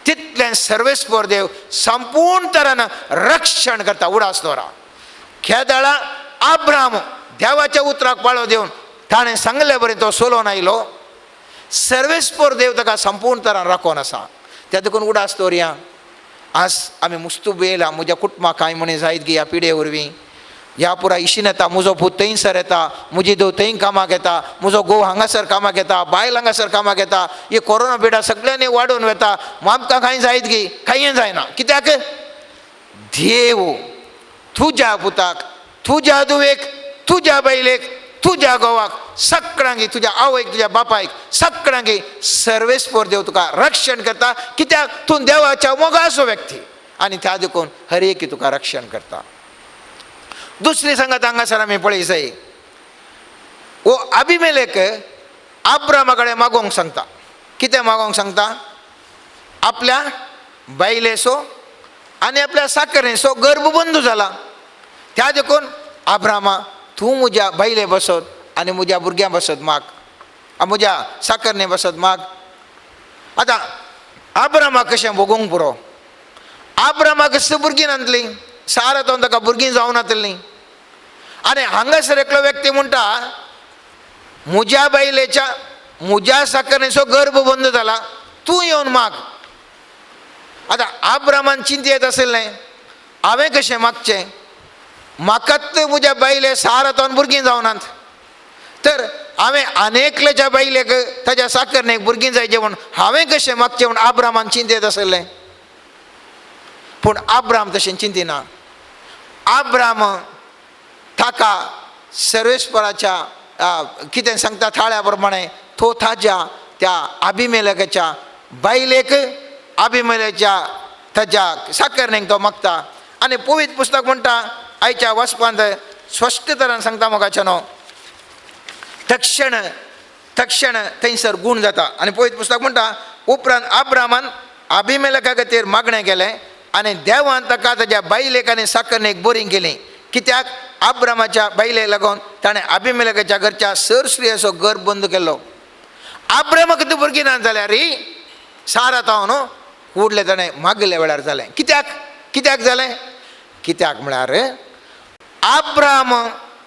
तितलें सर्वेस्वर देव संपूर्ण तरान रक्षण करता. उडास दवरा. खेदाळा अब्राहम देवाच्या उतराक पाळो दिवन ताणें सांगले बरें तो सोलोन आयलो. सर्वेस्वर देव ताका संपूर्ण तरान राखून आसा. त्या देखून उडास दवरया. आज आमी मुस्तूब येयला, म्हज्या कुटुंबाक कांय म्हणी जायत गे ह्या पिडे वरवीं. ह्या पुरा इशीन येता, म्हजो पूत थंयसर येता, म्हजी धूव थंय कामाक येता, म्हजो घोव हांगासर कामाक येता, बायल हांगासर कामाक येता. ही कोरोना पिडा सगळ्यांनी वाडून वता. आमकां कांय जायत गे, कांय जायना. कित्याक देव तुज्या पुताक, तुज्या धुवेक, तुज्या बैलेक, तुज्या घोवाक, सगळ्यांक, तुज्या आवयक, तुज्या बापायक, सगळ्यांक सर्वेस्वर देव तुका रक्षण करता. कित्याक तूं देवाच्या मोगाचो व्यक्ती आनी त्या देखून हर एक तुका रक्षण करता. दुसरी सांगत हांगासर आमी पळय जाय, वो अभिमेलेक अब्राहमा कडेन मागोवंक सांगता. कितें मागोवंक सांगता? आपल्या बायलेचो आनी आपल्या साकरेचो गर्भबंधू जाला. त्या देखून अब्राहमा तूं म्हज्या बायले बसत आनी म्हज्या भुरग्यां बसत माग, म्हज्या साकरने बसत माग. आता आब्रामाक कशें भोगूंक पुरो. आब्रामाक स भुरगीं नासलीं, सारा तो ताका भुरगीं जावं नासलीं. आनी हांगासर एकलो व्यक्ती म्हणटा म्हज्या बायलेच्या म्हज्या साकरणेचो गर्भ बंद जाला, तूं येवन माग. आतां आब्रामान चिंत येत आसलें हांवें कशें मागचें, म्हाकाच म्हज्या बायले सारातोन भुरगीं जावनात, तर हांवें आनेकल्याच्या बायलेक ताच्या साकरणेक भुरगीं जायचें म्हूण हांवें कशें मागचें म्हूण आब्रामान चिंत येत आसलें. पूण आब्राम तशें चिंतिना. आब्राम ताका सर्वेस्पराच्या कितें सांगता थाळ्या प्रमाणे तो ताज्या त्या अभिमेलेकाच्या बायलेक अभिमेलेच्या ताच्या साकरणेक तो मागता. आनी पवित्र पुस्तक म्हणटा आयच्या वचपांत स्पश्ट तरान सांगता मोगाचें न्हू, तक्षण थंयसर गूण जाता. आनी पवित्र पुस्तक म्हणटा उपरांत आब्रामान अभिमेलेका खातीर मागणें केलें आनी देवान ताका ताच्या बायलेक आनी साकरणेक बरी केली. कित्याक आब्रामाच्या बायलेक लागून ताणें अभिमेलेकाच्या घरच्या सरस्त्रियेचो गर्भ बंद केल्लो. आब्रामाक ती भुरगीं ना जाल्यार सारा तो न्हू फुडलें ताणें मागले वेळार जालें. कित्याक जालें? कित्याक म्हळ्यार आब्राम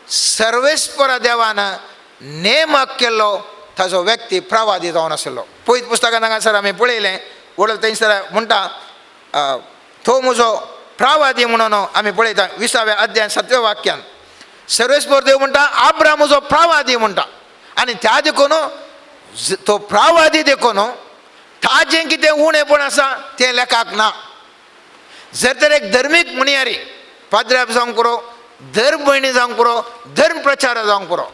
सर्वेस्परा देवान नेमक केल्लो ताजो व्यक्ती प्रवादी जावन आसलो. पयत पुस्तकान हांगासर आमी पळयलें वडल थंयसर म्हणटा तो म्हजो प्रवादी म्हणून आमी पळयता 20व्या अध्यायान 7व्या वाक्यान सर्वेस्पर देव म्हणटा आब्राम म्हजो प्रवादी म्हणटा. आनी त्या देखून तो प्रवादी देखून ताजें कितें उणेपण आसा तें लेखाक ना. जर तर एक धर्मीक म्हणयारी पाद्र्याप जावंक पुरो, धर्म भयणी जावंक पुरो, धर्म प्रचार जावंक पुरो,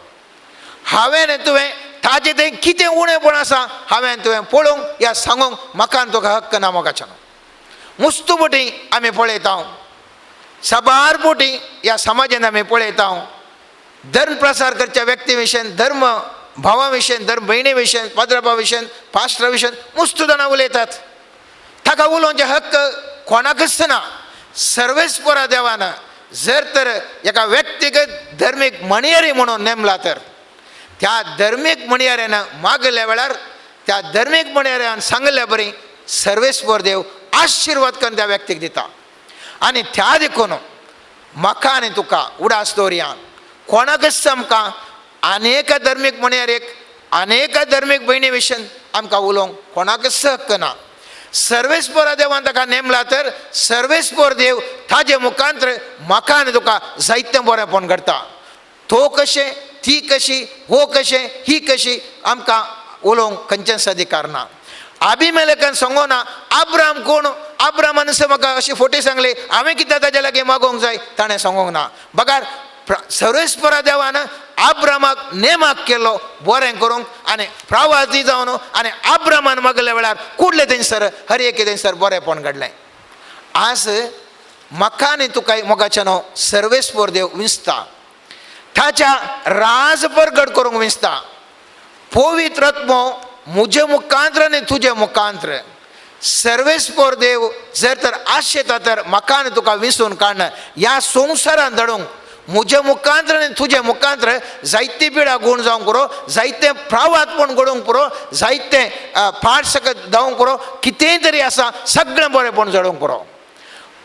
हांवें तुवें ताजें तें कितें उणेपण आसा हांवें तुवें पळोवंक या सांगूंक म्हाका तुका हक्क ना मोगाचें. मुस्तुबटी आमी पळयता, सबार पोटी ह्या समाजान आमी पळयता धर्म प्रसार करच्या व्यक्ती विशयन, धर्म भावा विशयन, धर्म भयणी विशयन, पाद्रपा विशयन, पास्टरा विशयन मुस्त जाणां उलयतात. ताका उलोवचें हक्क कोणाकच ना. सर्वेस्परा देवान जर तर एका व्यक्तिगत धर्मीक म्हणयारी म्हणून नेमला तर त्या धर्मीक म्हणयाऱ्यान मागल्या वेळार त्या धर्मीक म्हणयाऱ्यान सांगल्या बरी सर्वेस्पर देव आशिर्वाद करून त्या व्यक्तीक दिता. आनी त्या देखून म्हाका आनी तुका उडास दवरया कोणाकच आमकां अनेक धर्मीक म्हणयारेक अनेक धर्मीक भयणी विशयन आमकां उलोवंक कोणाकच हक्क ना. सर्वेस्परा देवान ताका नेमला तर सर्वेस्पर देव ताजे मुखांतर म्हाका आनी तुका जायतें बरेंपण करता. तो कशें, ती कशी, हो कशें, ही कशी आमकां उलोवंक खंयचेच अधिकार ना. अभिमेलेकान सांगो ना आब्राम कोण, आब्रामान म्हाका अशी फोटी सांगली हांवें कित्याक ताजे लागीं मागोवंक जाय ताणें सांगोंक ना. बगार सर्वेस्परा देवान आब्रामाक नेमाक केल्लो बरें करूंक आनी प्रवादी जावन आनी आब्रामान मागल्या वेळार कुडले थंयसर हर एक थंयसर बरेंपण घडलें. आज म्हाका आनी तुका मोगाचें न्हू सर्वेस्पर देव विंचता, ताच्या राज प्रगट करूंक विंचता. पवित्र आत्मो म्हजे मुखांतर आनी तुजे मुखांतर सर्वेस्पर देव जर तर आशेता तर म्हाका आनी तुका विंचून काडना. ह्या संवसारान धडूंक म्हजे मुखांतर आनी तुजे मुखांतर जायती पिडा गूण जावंक पुरो, जायतें प्रावादपण घडोवंक पुरो, जायतें फाट सकत जावंक पुरो, कितेंय तरी आसा सगळें बरेंपण जडोवंक पुरो.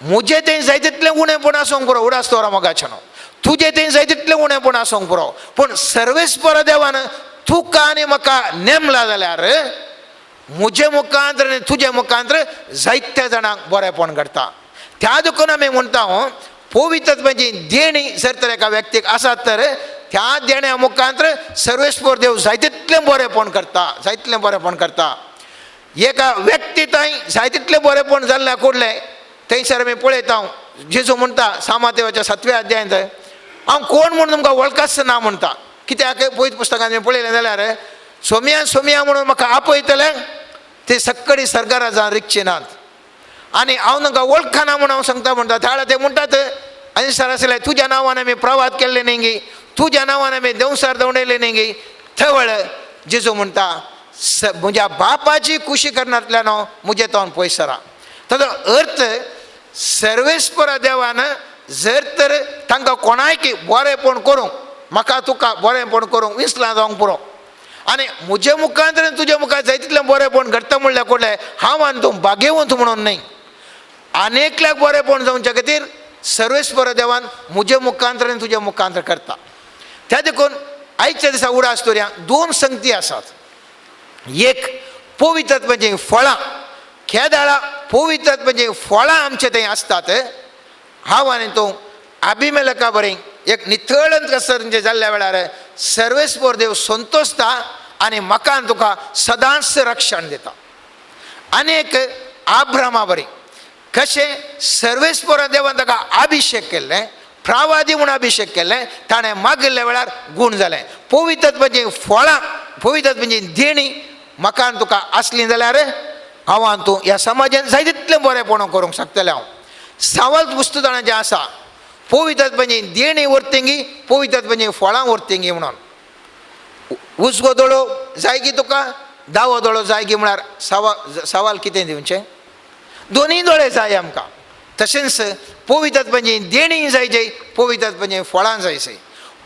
म्हजें तें जाय तितलें उणेंपण आसूंक पुरो उडास तोरा मोगाचें न्हू, तुजें तें जाय तितलें उणेंपण आसूंक पुरो. पूण सर्वेस्परा देवान तुका आनी म्हाका नेमला जाल्यार म्हजे मुखांतर आनी तुजे मुखांतर जायत्या जाणांक बरेंपण घडटा. त्या देखून आमी म्हणटा पवित्रत्वाची देणी जर तर एका व्यक्तीक आसात तर त्या देण्या मुखांतर सर्वेस्पर देव जाय तितलें बरेंपण करता, जाय तितलें बरेंपण करता. एका व्यक्ती थंय जाय तितलें बरेंपण जाल्ल्या कुडलें थंयसर आमी पळयता जेजू म्हणटा सामातेवाच्या 7व्या अध्यायांत हांव कोण म्हणून तुमकां वळखच ना म्हणटा. कित्याक पयत पुस्तकांत आमी पळयलें जाल्यार सोमिया म्हणून म्हाका आपयतले ते सक्कडी सर्गाराजान रिक्षे नात आनी हांव तांकां वळखना म्हणून हांव सांगता म्हणटा. त्या वेळार ते म्हणटात आनी सर आसले तुज्या नांवान आमी प्रवाद केल्ले न्ही गे, तुज्या नांवान आमी देंवसार दवडयले न्ही गे. थंय वेळ जेजू म्हणटा म्हज्या बापाची खुशी करनातल्यान म्हजे तोंड पयस सरा. ताचो अर्थ सर्वेस्परा देवान जर तर तांकां कोणायकी बरेंपण करूंक म्हाका तुका बरेंपण करूंक विसलां जावंक पुरो आणि मुझे मुखांतर तुझ्या मुखात जाय तितलें बरेंपण घडटा म्हणल्यार कोणलें हांव आनी तूं भाग्यवंत म्हणून न्ही, अनेकल्याक बरेंपण जावच्या खातीर सर्वेस्पर देवान मुझे मुखांतरान तुझ्या मुखांतर करता. त्या देखून आयच्या दिसा उडा स्टोऱ्या दोन संगती आसात. एक पवित्रत्वाची फळां, खेदाळा पवित्रत्वाची फळां आमचे थंय आसतात. हांव आनी तूं अभिमेलका बरें एक नितळत कसर जाल्ल्या वेळार सर्वेस्पर देव संतोषता आनी म्हाका आनी तुका सदांच रक्षण दिता. आनीक आब्रामा बरें कशें सर्वेस्पर देवान ताका अभिशेक केल्लें, प्रावादी म्हूण अभिशेक केल्लें, ताणें मागिल्ल्या वेळार गूण जालें. पवित्रत्वाची फळां, पवित्रत्वाची देणी म्हाका आनी तुका आसली जाल्यार हांव आनी तूं ह्या समाजान जाय तितलें बरेंपण करूंक शकतलें. हांव सावल पुस्तकान जें आसा पवित्रत्वाची देणी व्हरतेंगी, पवित्रत्वाची फळां व्हरतेंगी म्हणून. उजवो दोळो जाय की तुका, दावो दोळो जाय की म्हळ्यार सवाल कितें दिवचें? दोनूय दोळे जाय आमकां. तशेंच पवित्रत्वाची देणी जाय जय, पवित्रत्वाची फळां जाय जय.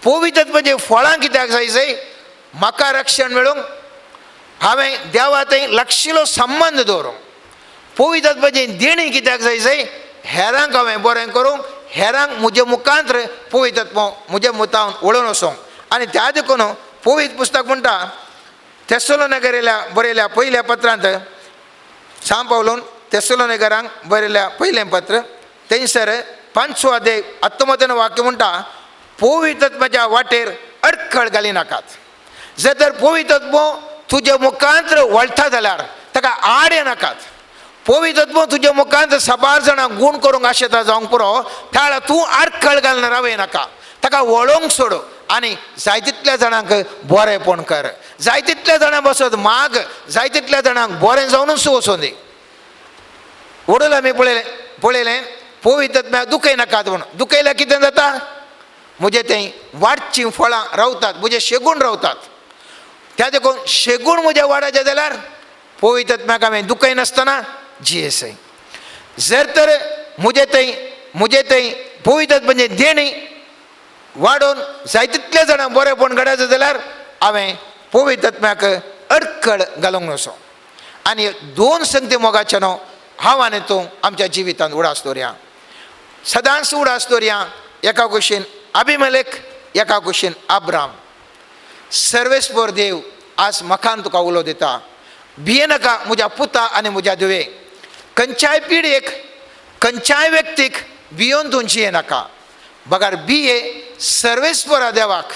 पवित्रत्वाची फळां कित्याक जाय जय? म्हाका रक्षण मेळूंक, हांवें देवा थंय लागशिल्लो संबंद दवरूंक. पवित्रत्वाची देणी कित्याक जाय जय? हेरांक हांवें बरें करूंक, हेरांक म्हजे मुखांतर पवित्रत्व म्हज्या मुतावन वळोवन वचोंक. आनी त्या देखून पवित्र पुस्तक म्हणटा थेसलोनिकेल्या बरयल्या पयल्या पत्रांत सांत पावलोन थेसलोनिकेरांक बरयल्या पयलें पत्र थंयसर 5 अध्याय 19 वाक्य म्हणटा पवित्रत्वाच्या वाटेर अडखळ घाली नाकात. जर तर पवित्रत्व तुज्या मुखांतर वळटा जाल्यार ताका आड येनाकात. पवित्रत्व तुज्या मुखांतर साबार जाणांक गूण करूंक आशेता जावंक पुरो, त्या वेळार तूं आडखळ घालून रावय नाका. ताका वळोवंक सोड आनी जाय तितल्या जाणांक बरेंपण कर. जाय तितल्या जाणां बसत माग, जाय तितल्या जाणांक बरें जावनूच वचून दी. वडून आमी पळयलें पवित्रत्म्याक दुखय नाकात म्हणून. दुखयल्यार कितें जाता? म्हजे थंय वाडचीं फळां रावतात, म्हजे शेगूण रावतात. त्या देखून शेगूण म्हज्या वाडाचे जाल्यार पवित्रत्म्याक हांवें दुखय नासतना जियेसय. जर तर म्हजे थंय पवित्रत्वाची देणी वाडोवन जाय तितले जाणां बरेंपण घडायचें जाल्यार हांवें पवित्रत्म्याक अडखळ घालूंक नसो. आनी दोन संगती मोगाचे न्हू, हांव आनी तूं आमच्या जिवितांत उडा दवरया, सदांच उडा दवरया. एका कुशीन अभिमेलेक, एका कुशीन अब्राम. सर्वेस्पर देव आज म्हाका आनी तुका उलो दिता. भियेनाका म्हज्या पुता आनी म्हज्या धुवे. खंयच्याय पिडयेक, खंयच्याय व्यक्तीक भियोन तूं जियेनाका. बगार बिये सर्वेस्परा देवाक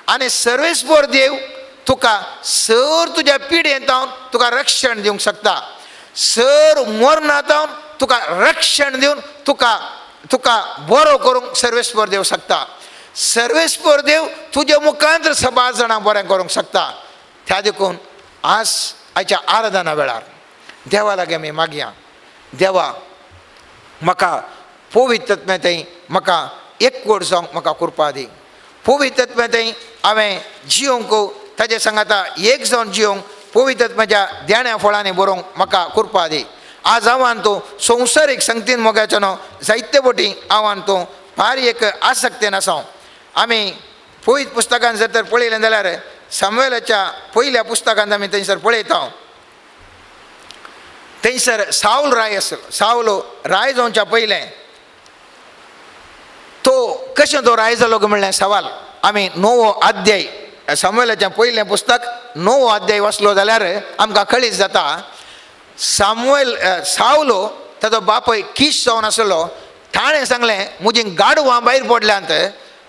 आनी सर्वेस्पर देव तुका सर तुज्या पिडयेंतावन तुका रक्षण दिवंक शकता. सर मरणांतावन तुका रक्षण दिवन तुका बरो करूंक सर्वेस्पर देव शकता. सर्वेस्पर देव तुज्या मुखांतर साबार जाणांक बरें करूंक शकता. त्या देखून आयच्या आराधना वेळार देवा लागीं आमी मागया, देवा म्हाका पवित्रत्म्या थंय म्हाका एकवट जावंक म्हाका कृपा दी. पवित्रत्म्या थंय हांवें जियोंक, ताजे सांगाता एक जावन जियोंक पवित्रत्म्याच्या देण्या फळांनी बरोवंक म्हाका कृपा दी. आज हांव आनी तूं संवसारीक संगतीन मोगाचे न्हू, जायते फावटी हांव आनी तूं फार एक आसक्तेन आसां. आमी पवित्र पुस्तकान जर तर पळयलें जाल्यार सामुएलाच्या पयल्या पुस्तकांत आमी थंयसर पळयता, थंयसर साऊल राय आसलो. साऊल राय जावच्या पयलें तो कशें तो राय जालो म्हणलें सवाल आमी 9 अध्याय सामुएलाचें पयलें पुस्तक 9 अध्याय वाचलो जाल्यार आमकां कळीत जाता. साऊल ताचो बापूय कीश जावन आसलो. ताणें सांगलें म्हजीं गाडवां भायर पडल्यांत,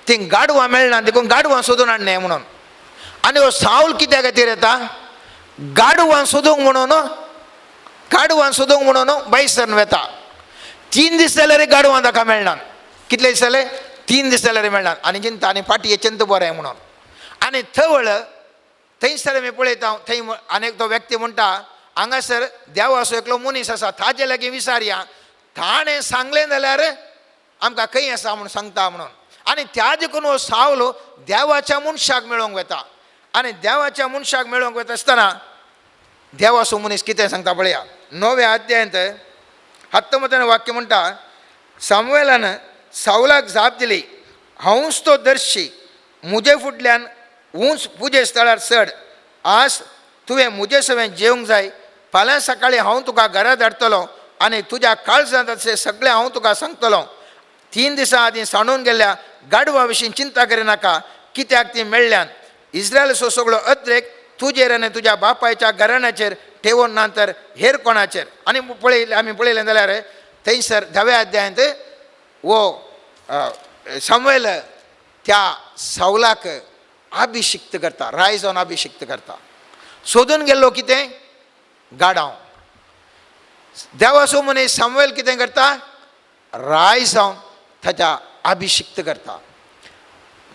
तीं गाडवां मेळना, देखून गाडवां सोदून हाडलें म्हणून. आनी हो साऊल कित्या खातीर येता? गाडवां सोदूंक म्हणून बायसन वेता. 3 दीस जाल्यार गाडवां ताका मेळनात. कितले दीस जाले? 3 दीस जाल्यार मेळनात. आनी चिंता आनी फाटी चिंत बरें म्हणून. आनी थंयसर आमी पळयता, थंय आनीक तो व्यक्ती म्हणटा हांगासर देवाचो एकलो मनीस आसा, ताजे लागीं विचारया, ताणें सांगलें जाल्यार आमकां खंय आसा म्हूण सांगता म्हणून. आनी त्या देखून हो साऊल देवाच्या मनशाक मेळोवंक वता. आनी देवाच्या मनशाक मेळोवंक वता आसतना देवाचो मनीस कितें सांगता पळया. 9व्या अध्यायांत 19 वाक्य म्हणटा सामुएलान साऊलाक जाप दिली, हांवूच तो दर्शी, म्हजे फुडल्यान उंच पुजे स्थळार चड आज तुवें मुजे सवें जेवंक जाय, फाल्यां सकाळीं हांव तुका घरा धाडटलो आनी तुज्या काळजांत अशें सगळें हांव तुका सांगतलो. 3 दिसां आदीं सांडून गेल्ल्या गाडवा विशीं चिंता करिनाका, कित्याक ती मेळ्ळ्यान. इस्रायलाचो सगळो अद्रेक तुजेर आनी तुज्या बापायच्या घराण्याचेर ठेवून नंतर हेर कोणाचेर. आनी आमी पळयलें जाल्यार थंयसर 10व्या अध्यायांत वो सामुएल त्या साऊलाक अभिषिक्त करता, राय जावन अभिषिक्त करता. सोदून गेल्लो कितें? गाडाव. देवाचो मनीस सामुएल कितें करता? राय जावन ताच्या अभिषिक्त करता.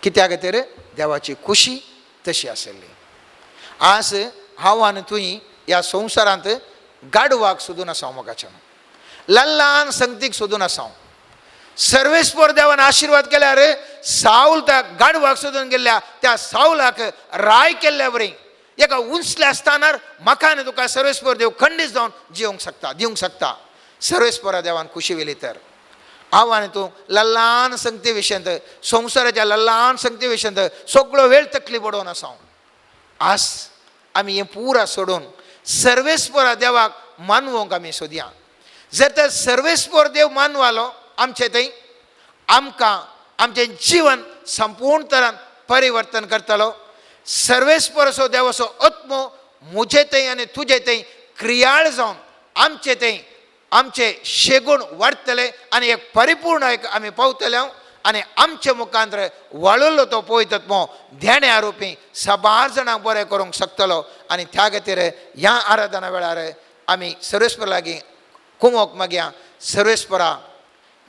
कित्या खातीर? देवाची खुशी तशी आसली. आज हांव आनी तुयी ह्या संवसारांत गाडवाक सोदून आसा मोगाच्यान, ल्हान संगतीक सोदून आसा. सर्वेस्पर देवान आशिर्वाद केल्यार साऊल त्या गाडवाक सोदून गेल्ल्या त्या साऊलाक राय केल्ल्या बरी एका उंचल्या स्थानार म्हाका आनी तुका सर्वेस्पर देव खंडीत जावन जिवंक शकता, दिवंक शकता. सर्वेस्परा देवान खुशी वेली तर हांव आनी तूं ल्हान संगती विशयंत, संवसाराच्या ल्हान संगती विशयंत सगळो वेळ तकली पडोवन आसा. आज आमी हें पुरा सोडून सर्वेस्परा देवाक मानवंक आमी सोदया. जर तर सर्वेस्पर देव मानवालो आमचे थंय, आमकां आमचें जीवन संपूर्ण तरान परिवर्तन करतलो. सर्वेस्पर असो देवाचो आत्मो मुजे थंय आनी तुजे थंय क्रियाळ जावन आमचे थंय आमचे शेगूण वाडटले आनी एक परिपूर्ण एक आमी पावतले. आनी आमचे मुखांतर वळिल्लो तो पवित्र आत्मो ध्याने आरोपी साबार जाणांक बरें करूंक शकतलो. आनी त्या खातीर ह्या आराधना वेळार आमी सर्वेस्परा लागीं कुमोक मागया. सर्वेस्परा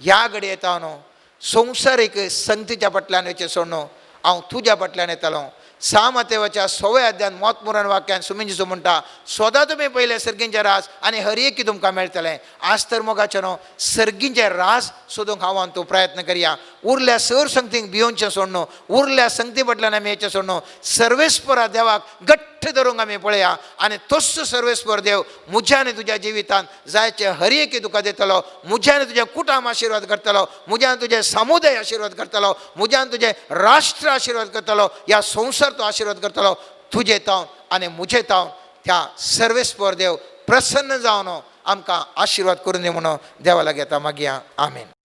ह्या घडये येता न्हू, संवसारीक संगतीच्या फाटल्यान वयचें सोड न्हू, हांव तुज्या फाटल्यान येतालो. 6 मातेवाच्या 6व्या अध्यायान मोत मुरण वाक्यान सुमिंजीचो म्हणटा, सोदा तुमी पयले सर्गींचे रास आनी हर एकी तुमकां मेळटलें. आज तर मोगाचें न्हू, सर्गींचे रास सोदूंक हांव आनी तूं प्रयत्न करया. उरल्या सर संगतीक भिवोवचें सोड न्हू, उरल्या संगती फाटल्यान आमी येचें सोड न्हू. सर्वेस्परा देवाक घट्ट धरूंक आमी पळया आनी तोच सर्वेस्पर देव म्हज्या आनी तुज्या जिवितांत जायचे हर एकी तुका दितलो. म्हज्या आनी तुजें कुटुंब आशिर्वाद करतलो, म्हज्या आनी तुजें समुदाय आशिर्वाद करतलो, म्हज्या आनी तुजें राष्ट्र आशिर्वाद करतलो, ह्या संवसार तो आशिर्वाद करतलो. तुजे तावन आनी म्हजे तावन त्या सर्वेस्पर देव प्रसन्न जावन आमकां आशिर्वाद करून दी म्हणून देवा लागीं आतां मागया. आमीन.